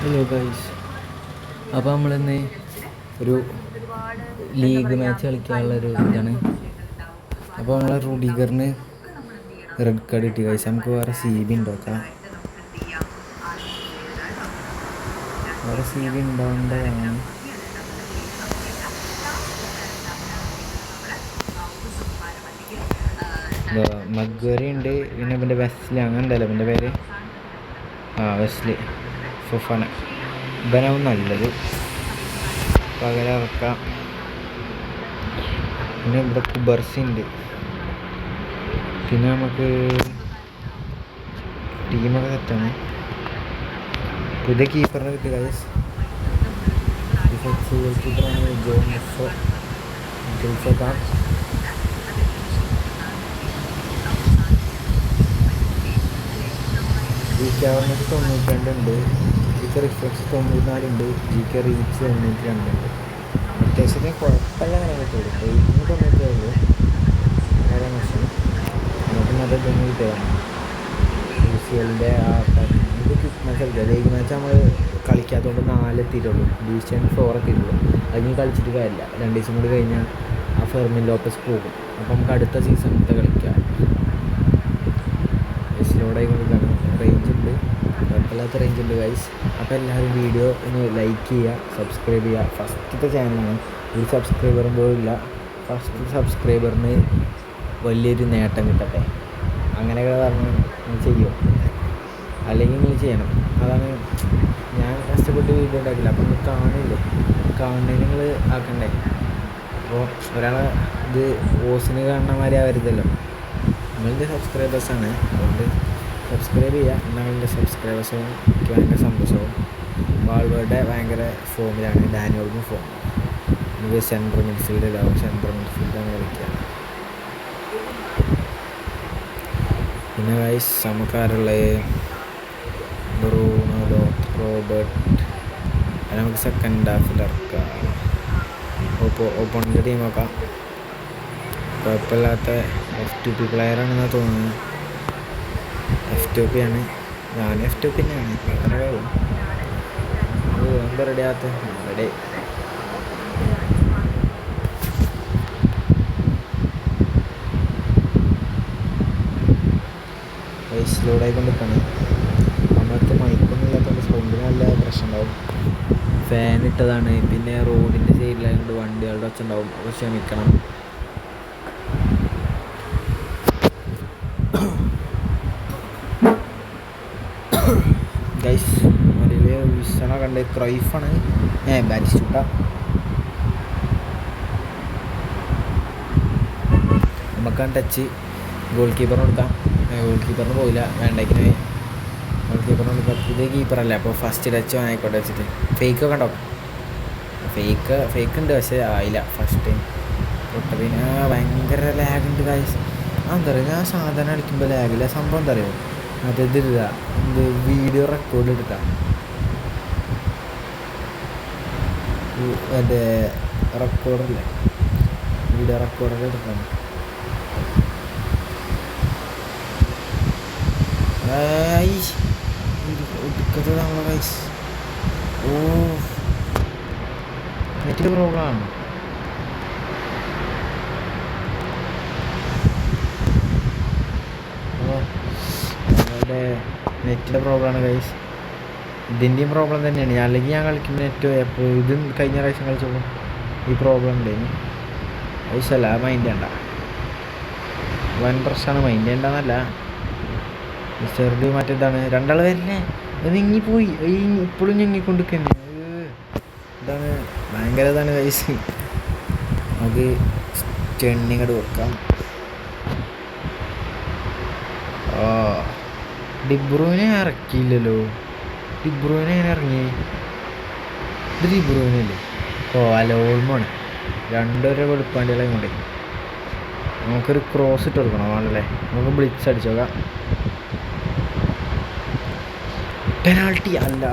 Hello guys, അപ്പോൾ നമ്മളിന്ന് ഒരു ലീഗ് മാച്ച് കളിക്കാനുള്ളൊരു ഇതാണ്. അപ്പോൾ നമ്മളെ റുഡിഗറിന് റെഡ് കാർഡ് കിട്ടി ഗൈസ്. നമുക്ക് വേറെ സി ബി ഉണ്ടാക്കാം. വേറെ സി ബി ഉണ്ടാവേണ്ടതാണ്. മഗ്വറി ഉണ്ട്, പിന്നെ ഇവൻ്റെ വെസ്ലി അങ്ങനെ ഉണ്ടല്ലോ ഇവൻ്റെ പേര്. Wesley Fofana. ഇവനാവും നല്ലത്, പകരം ഇറക്കാം. പിന്നെ ഇവിടെ കുബർസി ഉണ്ട്. പിന്നെ നമുക്ക് ടീമൊക്കെ സെറ്റാണ്. പുതിയ കീപ്പറിനെ കിട്ടി ഗൈസ്. ഡിഫൻസ് ഗോൾ കീപ്പറാണ് ജോൺ മെസ്സോ ഗിൽസോക്കാം. ജി കെ അവർണസ് 92 ഉണ്ട്, ജി കെ റിഫ്ലക്സ് 94 ഉണ്ട്, ജി കെ റീച്ച് 92 ഉണ്ട്. അത്യാവശ്യത്തിന് കുഴപ്പമില്ല അങ്ങനെ കിട്ടുള്ളൂ. 97 വേറെ മോശം. നമുക്ക് നല്ല ഇതൊന്നും കിട്ടിയതാണ്. യു സി എല്ലിൻ്റെ ഇത് മാച്ച് ലീഗ് മാച്ച് നമ്മൾ കളിക്കാത്തതുകൊണ്ട് 4 എത്തിയിട്ടുള്ളൂ. ഡിവിഷൻ 4 എത്തിയിട്ടുള്ളൂ. അതിന് കളിച്ചിട്ട് കാര്യമില്ല. 2 ദിവസം കൂടി കഴിഞ്ഞാൽ ആ ഫെർമിൻ ലോപ്പസ് പോകും. അപ്പോൾ നമുക്ക് അടുത്ത സീസണിലത്തെ കളിക്കാം. എസിലോടായി കൊടുക്കുകയാണ്. റേഞ്ച് ഉണ്ട്, കുഴപ്പമില്ലാത്ത റേഞ്ച് ഉണ്ട് ഗൈസ്. അപ്പോൾ എല്ലാവരും വീഡിയോ ഒന്ന് ലൈക്ക് ചെയ്യുക, സബ്സ്ക്രൈബ് ചെയ്യുക. ഫസ്റ്റത്തെ ചാനലാണ്, ഒരു സബ്സ്ക്രൈബറും പോലില്ല. ഫസ്റ്റ് സബ്സ്ക്രൈബറിന് വലിയൊരു നേട്ടം കിട്ടട്ടെ. അങ്ങനെയൊക്കെ പറഞ്ഞ് നിങ്ങൾ ചെയ്യുമോ? അല്ലെങ്കിൽ നിങ്ങൾ ചെയ്യണം. അതാണ് ഞാൻ കഷ്ടപ്പെട്ട് വീഡിയോ ഉണ്ടാക്കില്ല. അപ്പോൾ നിങ്ങൾ കാണില്ലേ, കാണുന്നതിന് നിങ്ങൾ ആക്കണ്ടേ. അപ്പോൾ ഒരാളെ ഇത് ഓസിന് കാണുന്നമാതിരി ആവരുതല്ലോ. നിങ്ങളുടെ സബ്സ്ക്രൈബേഴ്സാണ്, അതുകൊണ്ട് സബ്സ്ക്രൈബ് ചെയ്യുക. നിങ്ങളുടെ സബ്സ്ക്രൈബേഴ്സും എനിക്ക് ഭയങ്കര സന്തോഷവും. വാൾവേർഡ് ഭയങ്കര ഫോമിലാണ്, ഡാനിയോൾക്കും ഫോം. നമുക്ക് സെൻട്രൽ മിഡ്ഫീൽഡിലാവും, സെൻട്രൽ മിഡ്ഫീൽഡാണ് കളിക്കുക. പിന്നെ ഗൈസ് നമുക്കാരുള്ള ബ്രൂണോ, റോബർട്ട്, അത് നമുക്ക് സെക്കൻഡ് ഹാഫിൽ ഇറക്കാം. ഓപ്പോണൻ്റെ ടീം നോക്കാം. കുഴപ്പമില്ലാത്ത F2P പ്ലെയറാണെന്നാണ് തോന്നുന്നത്. F2P ആണ്, ഞാൻ F2P തന്നെയാണ്. അങ്ങനെ കഴിയും. എന്താ റെഡി ആകാത്ത റെഡി. വയസ്സിലൂടായിക്കൊണ്ടിരിക്കുകയാണ്. അന്നത്തെ മൈക്കൊന്നും ഇല്ലാത്തതുകൊണ്ട് സൗണ്ടിന് നല്ല പ്രശ്നം ഉണ്ടാവും. ഫാൻ ഇട്ടതാണ്, പിന്നെ റോഡിൻ്റെ സൈഡിലായതുകൊണ്ട് വണ്ടികളുടെ ഒച്ച ഉണ്ടാവും. അപ്പോൾ ക്ഷമിക്കണം. ഗൈസ് വലിയ വിസണ കണ്ട് ക്രൈഫാണ് ബാറ്റിസ്റ്റൂട്ട. നമുക്കാണ് ടച്ച്. ഗോൾ കീപ്പറിന് കൊടുക്കാം. ഗോൾ കീപ്പറിന് പോയില്ല, വേണ്ടേക്കിന് ഗോൾ കീപ്പറിന് കൊടുക്കാം. പുതിയ കീപ്പറല്ലേ, അപ്പോൾ ഫസ്റ്റ് ടച്ച് ആയിക്കോട്ടെ വെച്ചിട്ട്. ഫേക്കൊക്കെ ഉണ്ടാവും. ഫേക്ക് ഉണ്ട്, പക്ഷേ ആയില്ല ഫസ്റ്റ് ടൈം തൊട്ട. പിന്നെ ഭയങ്കര ലാഗുണ്ട് ഗൈസ്. എന്താ പറയുക, ഞാൻ സാധാരണ കളിക്കുമ്പോൾ ലാഗില്ല. സംഭവം എന്താ പറയുക, അതില്ല എന്ത് വീഡിയോ റെക്കോർഡ് എടുക്കാം. മറ്റേ റെക്കോർഡല്ലേ, വീഡിയോ റെക്കോർഡർ എടുക്കാം. ഒടുക്കത്തെ നമ്മളെ ഗൈസ്. നെറ്റിൻ്റെ പ്രോബ്ലമാണ്. നെറ്റിൻ്റെ പ്രോബ്ലമാണ് ഗൈസ്. ഇതിൻ്റെയും പ്രോബ്ലം തന്നെയാണ്. അല്ലെങ്കിൽ ഞാൻ കളിക്കുന്ന നെറ്റ് എപ്പോൾ ഇത് കഴിഞ്ഞ പ്രാവശ്യം കളിച്ചപ്പോൾ ഈ പ്രോബ്ലം ഉണ്ടായിരുന്നു. ആവശ്യമല്ല, മൈൻഡ് വേണ്ട. വൻ പ്രശ്നമാണ്, മൈൻഡ് വേണ്ടെന്നല്ല. ചെറുത് മറ്റേതാണ്, രണ്ടാൾ വരല്ലേ ഞെങ്ങിപ്പോയി. ഇപ്പോഴും ഞെങ്ങിക്കൊണ്ടിരിക്കുന്നു. ഇതാണ് ഭയങ്കര ഇതാണ് ഗൈസ്. നമുക്ക് സ്റ്റണ്ണിങ്ങോട്ട് വെക്കാം. ഡിബ്രൂവിനെ ഇറക്കിയില്ലല്ലോ. ഡിബ്രൂവിനെ എങ്ങനെ ഇറങ്ങി? ഇത് ഡിബ്രൂവിനല്ലേ? അല്ല, ഓൾമാണ്. രണ്ടൊരു വെളുപ്പാണ്ടികളെ കൊണ്ട് നമുക്കൊരു ക്രോസ് ഇട്ട് കൊടുക്കണം ആണല്ലേ. നമുക്ക് ബ്ലിറ്റ്സ് അടിച്ചു നോക്കാം. പെനാൾട്ടി അല്ല,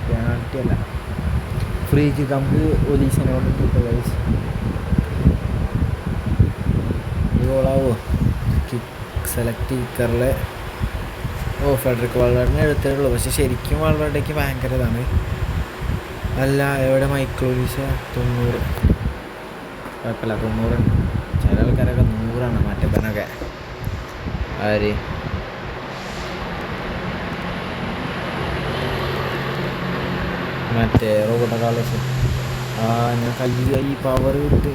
പെനാൾട്ടി അല്ല, ഫ്രീ കിക്ക്. നമുക്ക് ഒലീസിനോട് കിട്ടുക ഗൈസ്. ഗോളാവോ? കിക്ക് സെലക്ട് കിക്കറിലെ ഓ ഫെഡറിക് വാൾവേർഡിനെ എടുത്തിട്ടുള്ളൂ, പക്ഷെ ശരിക്കും വാൾവേർഡേക്ക് ഭയങ്കര ഇതാണ്. അല്ല എവിടെ മൈക്കിൾ ഒലീസ 90, കുഴപ്പമില്ല 90. ചില ആൾക്കാരൊക്കെ 100 മറ്റപ്പനൊക്കെ. ആര് മറ്റേ റോബർട്ടോ കാർലോസ്. ഞാൻ ഈ പവർ വിട്ട്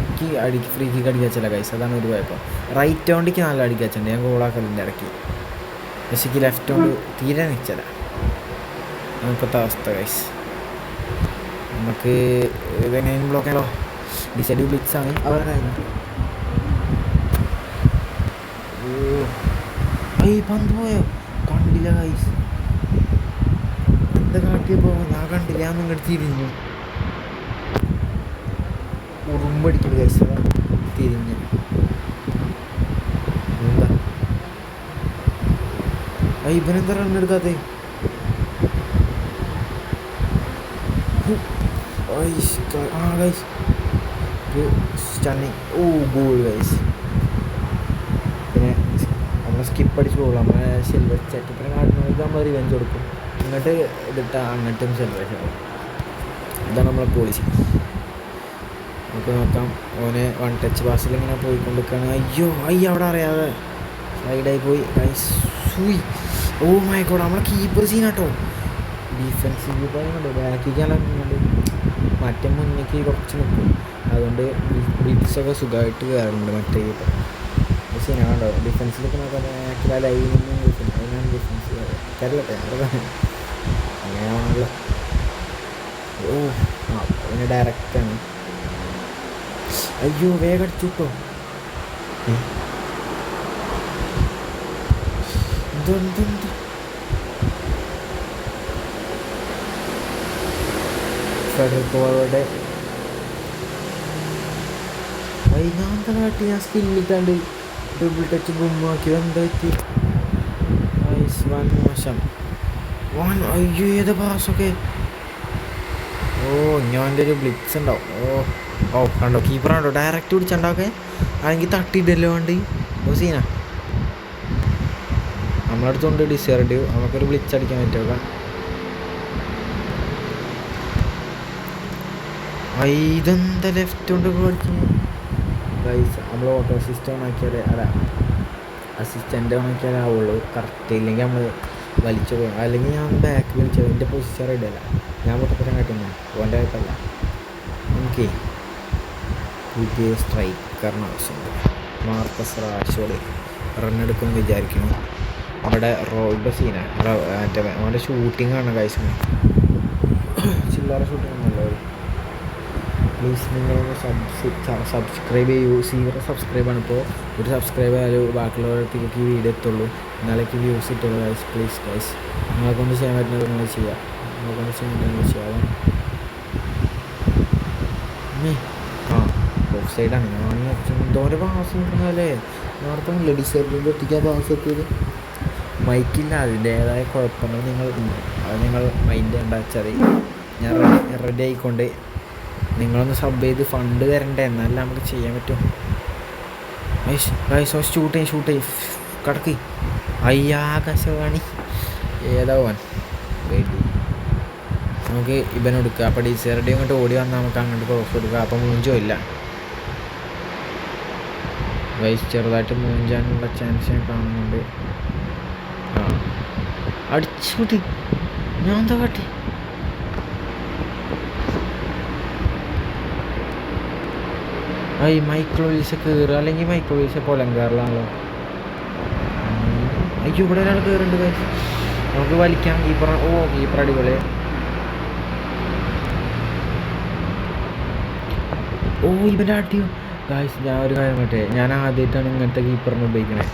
ഫ്രീ കിക്ക് അടിക്കാച്ചില്ല കൈസ്, അതാണ് ഒരു കുഴപ്പം. റൈറ്റ് ഹോണ്ടിക്ക് നല്ല അടിക്കാച്ചുണ്ട്, ഞാൻ ഗോളാക്കലിൻ്റെ ഇടയ്ക്ക്. പക്ഷേ ലെഫ്റ്റ് ഹോണ്ട് തീരെ നിൽച്ചില്ല. ഇപ്പോഴത്തെ അവസ്ഥ കൈസ്. നമുക്ക് ഇതെങ്ങനെയും ബ്ലോക്കാണോ? ഡിസൈഡ് ബ്ലിറ്റ്സാണ് അവരുടെ കാര്യം. പന്ത് പോയോ? കണ്ടില്ല കൈസ്, എന്താ കാട്ടിയപ്പോൾ ഞാൻ കണ്ടില്ല. ഞാൻ നിങ്ങളുടെ തിരിഞ്ഞു ഉറുമ്പടിക്കല് കൈസ്, തിരിഞ്ഞ് എന്താ ഇവനെന്താ റണ്ണെടുക്കാത്തേ? Guys stunning. ഓ ഗോൾ ഗൈസ്. പിന്നെ നമ്മൾ സ്കിപ്പ് അടിച്ച് പോകും. നമ്മളെ സിൽവർ ചട്ടത്തിന് കാണുന്നവർക്ക് നമ്മൾ റിവെഞ്ച് കൊടുക്കും. ഇങ്ങോട്ട് ഇതിട്ടാൽ അങ്ങോട്ടും സെലിബ്രേഷൻ ആവും. ഇതാണ് നമ്മളെ പോളിസി. നമുക്ക് നോക്കാം. ഓനെ 1 ടച്ച് പാസിൽ ഇങ്ങനെ പോയിക്കൊണ്ടിരിക്കുകയാണ്. അയ്യോ അവിടെ അറിയാതെ സൈഡായി പോയി ഗൈസ്. ഓ മൈ ഗോഡ്, നമ്മളെ കീപ്പർ സീനാട്ടോ. ഡിഫെൻസീവ് കീപ്പറുണ്ട്, ബാക്കിക്കാനുണ്ട്. മറ്റേ മുന്നേക്ക് കുറച്ച് നിൽക്കും, അതുകൊണ്ട് ബ്ലിറ്റ്സൊക്കെ സുഖമായിട്ട് കയറുന്നുണ്ട് മറ്റേ കീപ്പർ. സീനാണോ ഡിഫെൻസിലൊക്കെ നോക്കാൻ ബാക്കിൽ ലൈനിൽ അതിനാണ് ഡിഫെൻസ് കയറില്ലട്ടെ അങ്ങനെയാണല്ലോ. പിന്നെ ഡയറക്റ്റാണ്. അയ്യോ വേഗം അടിച്ചു കിട്ടോ. എന്ത് ഫെഡറിക്കോയുടെ ഞാൻ കാട്ടി. ഞാൻ സ്കില്ലിട്ടാണ്ട് ഡബിൾ ടച്ച് ഗുമ്മാക്കി. എന്താ പറ്റി? മോശം. അയ്യോ ഏതാ പാസൊക്കെ. ഞാൻ്റെ ഒരു ബ്ലിറ്റ്സ് ഉണ്ടാവും. കണ്ടോ കീപ്പറാണ്ടോ ഡയറക്റ്റ് പിടിച്ചുണ്ടാക്കെ. അല്ലെങ്കിൽ തട്ടിയിട്ടല്ലോ വേണ്ടി. സീനാ നമ്മളടുത്തുകൊണ്ട് ഡിസേർഡ്. നമുക്കൊരു ബ്ലിറ്റ്സ് അടിക്കാൻ പറ്റുക. ഇതെന്താ ലെഫ്റ്റ് കൊണ്ട് കളിച്ചു ഗൈസ്. നമ്മൾ ഓട്ടോ സിസ്റ്റം ഓണാക്കിയാലേ അസിസ്റ്റൻ്റ് ഓണാക്കിയാലേ ആവുള്ളൂ കറക്റ്റ്. ഇല്ലെങ്കിൽ നമ്മൾ വലിച്ചു പോകും. അല്ലെങ്കിൽ ഞാൻ ബാക്ക് വലിച്ചു. എൻ്റെ പൊസിഷൻ റെഡിയല്ല. ഞാൻ പൊട്ടപ്പറ്റം കാട്ടുന്നു. ഓൻ്റെ ആയിട്ടല്ല. നമുക്ക് പുതിയ സ്ട്രൈക്കറിന് ആവശ്യമുണ്ട്. മാർക്കസ് റാഷ്ഫോർഡ് റണ്ണെടുക്കുമെന്ന് വിചാരിക്കുന്നു. അവിടെ റോഡ് സീനാണ്. മറ്റേ അവൻ്റെ ഷൂട്ടിംഗ് ആണ് ഗൈസ്. ചില്ലറ ഷൂട്ടിംഗ് ഒന്നുമല്ല. പ്ലീസ് നിങ്ങളൊന്ന് സബ്സ്ക്രൈബ് ചെയ്യൂ. 0 സബ്സ്ക്രൈബാണ് ഇപ്പോൾ. ഒരു സബ്സ്ക്രൈബ് ആയാലും ബാക്കിയുള്ളവർക്ക് ഈ വീഡിയോ എത്തുള്ളൂ, എന്നാലേക്ക് വ്യൂസ് കിട്ടുള്ളൂ ഗൈസ്. പ്ലീസ് ഗൈസ്, നിങ്ങൾക്കൊന്ന് ചെയ്യാൻ പറ്റുന്നത് നിങ്ങൾ ചെയ്യാം. നിങ്ങൾക്കൊന്ന് ചെയ്യാം. ഓഫ് സൈഡാണ്. ഞാൻ എന്തോരം പാസ് കിട്ടുന്നല്ലേ. നേരത്തെ ഡിസൈഡിൽ ഒട്ടിക്കാൻ പാസ് എത്തിയത്. മൈക്കില്ല, അതിൻ്റേതായ കുഴപ്പങ്ങൾ നിങ്ങൾ മൈൻഡ് ഉണ്ടാച്ചാൽ ഞാൻ റെഡി ആയിക്കൊണ്ട് നിങ്ങളൊന്ന് സബ് ചെയ്ത് ഫണ്ട് തരണ്ടേ, എന്നാലും നമുക്ക് ചെയ്യാൻ പറ്റും. ഷൂട്ട് ചെയ്യും കടക്ക്. ആകാശവാണി ഏതാവാൻ വേണ്ടി നമുക്ക് ഇവനെടുക്കുക. അപ്പോൾ ഡിസേർഡി അങ്ങോട്ട് ഓടി വന്നാൽ നമുക്ക് അങ്ങോട്ട് ക്രോസ് കൊടുക്കുക. അപ്പോൾ മൂഞ്ചോ ഇല്ല ചെറുതായിട്ട് മൂഞ്ചാനുള്ള ചാൻസ് ഞാൻ കാണുന്നുണ്ട്. അടിച്ചുകൂട്ടി. ഞാൻ എന്താ കാട്ടി? മൈക്കിൾ ഒലീസ കയറുക, അല്ലെങ്കിൽ മൈക്കിൾ ഒലീസ പൊലം കയറലാണല്ലോ. ഇവിടെ ഒരാൾ കയറുന്നുണ്ട്. നമുക്ക് വലിക്കാം. കീപ്പർ അടിപൊളി. ഇവൻ്റെ അടിയോ ഗായ്സ്. ഞാൻ ഒരു കാര്യം കേട്ടെ, ഞാൻ ആദ്യമായിട്ടാണ് ഇങ്ങനത്തെ കീപ്പറിനെ ഉപയോഗിക്കണേ.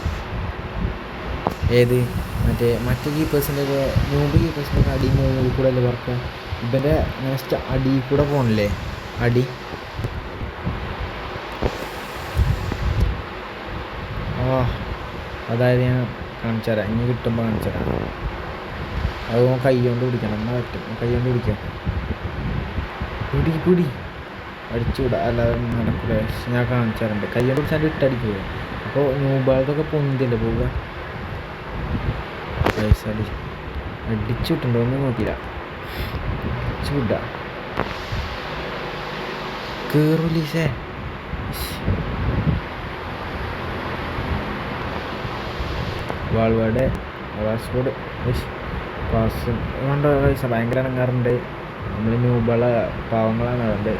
മറ്റേ കീപ്പേഴ്സിൻ്റെ ന്യൂബ് കീപ്പേഴ്സിൻ്റെ അടി മുകളിൽ കൂടെ അല്ലേ പറക്കുക. ഇവൻ്റെ നെക്സ്റ്റ് അടി കൂടെ പോകണില്ലേ അടി. അതായത് ഞാൻ കാണിച്ചു തരാം. ഇനി കിട്ടുമ്പോൾ കാണിച്ചു തരാം. അത് കൈ കൊണ്ട് പിടിക്കണം. എന്നാൽ പറ്റും. കൈ കൊണ്ട് പിടിക്കാം. പിടി അടിച്ചുകൂടാ, അല്ലാതെ നടക്കില്ല. ഞാൻ കാണിച്ചു തരണ്ട്. കൈ കൊണ്ട് പിടിച്ചാൽ ഇട്ടടിക്കുക. അപ്പോൾ ന്യൂബാൾക്കൊക്കെ പൊന്തില്ലേ പോവുക. പൈസ അടിച്ചു വിട്ടുണ്ടോ ഒന്നും നോക്കിയില്ല. അടിച്ചു വിട്ടാ കേറൂലീസേ. വാൾവാടെ പാസ്പോർട്ട് പാസ് കൊണ്ട് പൈസ ഭയങ്കര ഇറങ്ങാറുണ്ട്. നമ്മൾ ന്യൂബള പാവങ്ങളാണ്. അതുകൊണ്ട്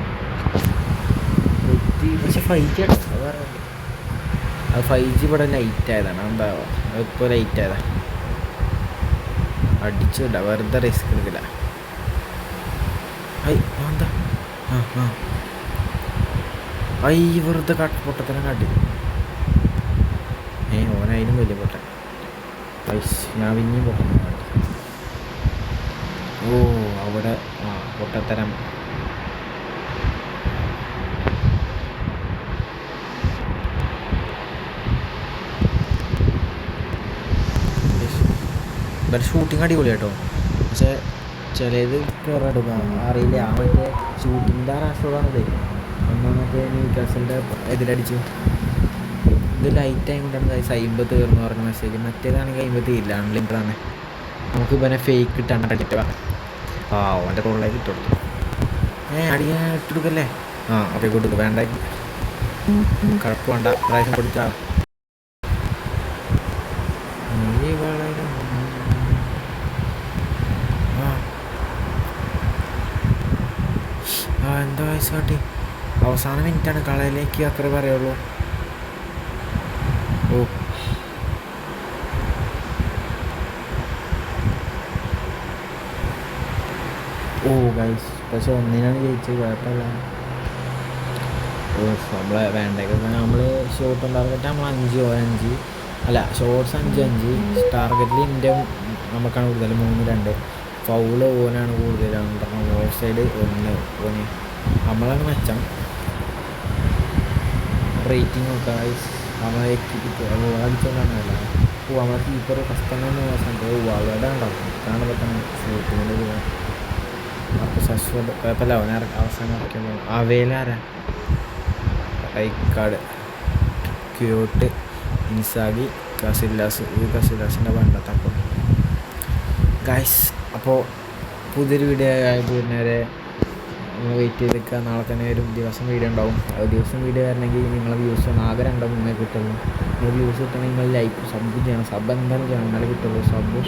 പക്ഷെ 5G ആണ് അത് പറയുന്നത്. അത് 5G ഇവിടെ ലൈറ്റ് ആയതാണ്. എന്താ ഇപ്പോൾ ലൈറ്റ് ആയതാണ്. അടിച്ചു വിടാം, വെറുതെ റിസ്ക് എടുക്കില്ല. എന്താ വെറുതെ പൊട്ടത്തരം കാട്ടി. ഓനായാലും വലിയ പൊട്ടൻ. ഞാൻ പിന്നെയും പൊട്ടൻ കാട്ടി. അവിടെ പൊട്ടത്തരം. ഇവിടെ ഷൂട്ടിങ് അടിപൊളി കേട്ടോ. പക്ഷേ ചിലത് കയറെടുക്കാം അറിയില്ല. ആ മറ്റേ ഷൂട്ടിങ്ങിൻ്റെ രാഷ്ട്രമാണത്. ഒന്നാമത്തെ ന്യൂകാസലിൻ്റെ എതിരടിച്ചു. ഇത് ലൈറ്റ് ആയതുകൊണ്ടാണ് 50 തീർന്നു പറഞ്ഞ മെസ്സേജ്. മറ്റേതാണെങ്കിൽ 50 ഇല്ല, അൺലിമിറ്റഡാണ്. നമുക്ക് പിന്നെ ഫേക്ക് ഇട്ടാണ് അടിച്ചിട്ട് അവൻ്റെ തൊള്ളേക്ക് ഇട്ടുകൊടുത്തു. അടിയാൻ ഇട്ടെടുക്കല്ലേ. ഓക്കെ കൊടുത്തു. വേണ്ട കുഴപ്പം വേണ്ട, പ്രാവശ്യം കൊടുത്താ. എന്താ വയസ്സ് കാട്ടി. അവസാന മിനിറ്റാണ്, കളയിലേക്ക് അത്ര പറയുള്ളൂ. ഗൈസ് പക്ഷെ ഒന്നിനാണ് ജയിച്ചത്. കുഴപ്പമില്ല. നമ്മളെ വേണ്ടൊക്കെ നമ്മൾ ഷോട്ട് ടാർഗറ്റ് നമ്മൾ 5 അല്ല ഷോട്ട്സ് 5 ടാർഗറ്റിൽ ഇന്ത്യ നമുക്കാണ് കൂടുതൽ 3-2. ഫൗള് ഓനാണ് കൂടുതൽ. ഓഫ് സൈഡ് 1 ഓന്. നമ്മളാണ് മെച്ചം. റേറ്റിംഗ് നോക്കാം ഗൈസ്. നമ്മളെ അടിച്ചുകൊണ്ടാണ് അല്ല. നമ്മളെ കീപ്പർ ഫസ്റ്റ് തന്നെ അവിടെ ഉണ്ടാവും. കാണുമ്പോൾ തന്നെ ഷൂട്ടിങ്ങിൻ്റെ അപ്പോൾ സസ്വദ് കുഴപ്പമില്ല. അവനെ അവസാനം ഇറക്കിയപ്പോൾ അവയിലാരാ റൈക്കാർഡ്, ക്യൂട്ട്, ഇൻസാഗി, കസില്ലാസ്. ഈ കസില്ലാസിൻ്റെ പണ്ടത്തപ്പോൾ ഗൈസ്. അപ്പോൾ പുതിയൊരു വീഡിയോ ആയതുവരെ നിങ്ങൾ വെയിറ്റ് ചെയ്ത് നിൽക്കുക. നാളെ തന്നെ ഒരു ദിവസം വീഡിയോ ഉണ്ടാവും. ദിവസം വീഡിയോ വരണമെങ്കിൽ നിങ്ങളെ വ്യൂസ് ആകെ 2-3 കിട്ടുള്ളൂ. നിങ്ങൾ വ്യൂസ് കിട്ടണമെങ്കിൽ നിങ്ങൾ ലൈക്ക് സബ് ചെയ്യണം. സബ് എന്തായാലും ചെയ്യണം, എന്നാലേ കിട്ടുള്ളൂ. Sub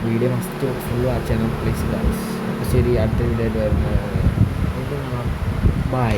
video must full watch ചെയ്യണം പ്ലീസ് ഗൈസ്. ശരി, അടുത്ത വീഡിയോ ആയിട്ട് വരുന്നത്. ബൈ.